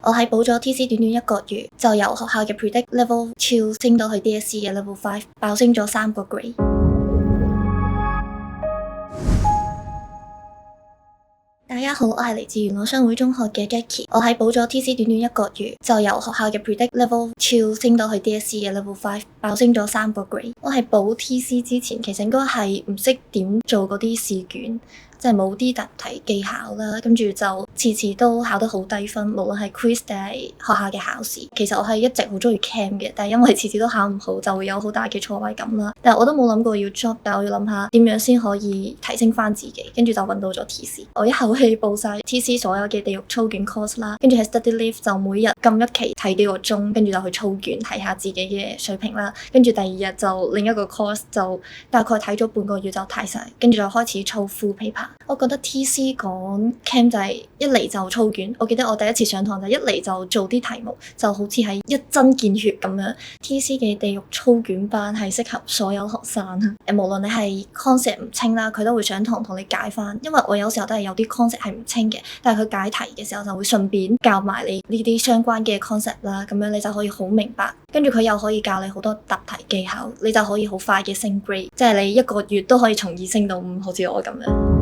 我喺補咗 TC 短短1個月，就由學校嘅 Predict Level 2升到去 DSE 嘅 Level 5，爆升咗3個 grade。大家好，我係嚟自元朗商會中學嘅 Jackie。我喺補咗 TC 短短1個月，就由學校嘅 Predict Level 2升到去 DSE 嘅 Level 5，爆升咗3個 grade。我喺補 TC 之前，其實應該係唔識點做嗰啲試卷，即係冇啲答題技巧啦，跟住就次次都考得好低分，無論係 quiz 定係學校嘅考試。其實我係一直好中意 Cam 嘅，但係因為次次都考唔好，就會有好大嘅挫敗感啦。但係我都冇諗過要 drop，但係我要諗下點樣先可以提升翻自己，跟住就揾到咗 TC。我一口氣報晒 TC 所有嘅地獄操卷 course 啦，跟住喺 study leave 就每日撳一期睇幾個鐘，跟住就去操卷睇下自己嘅水平啦。跟住第二日就另一個 course 就大概睇咗半個月就睇晒，跟住就開始操 full paper。我覺得 TC 講 Cam 就係一嚟就操卷，我記得我第一次上堂就一嚟就做啲題目，就好似係一針見血咁樣。TC 嘅地獄操卷班係適合所有學生，無論你係 concept 唔清啦，佢都會上堂同你解翻。因為我有時候都係有啲 concept 係唔清嘅，但係佢解題嘅時候就會順便教埋你呢啲相關嘅 concept 啦，咁樣你就可以好明白。跟住佢又可以教你好多答題技巧，你就可以好快嘅升 grade，即係你1個月都可以從2升到5，好似我咁樣。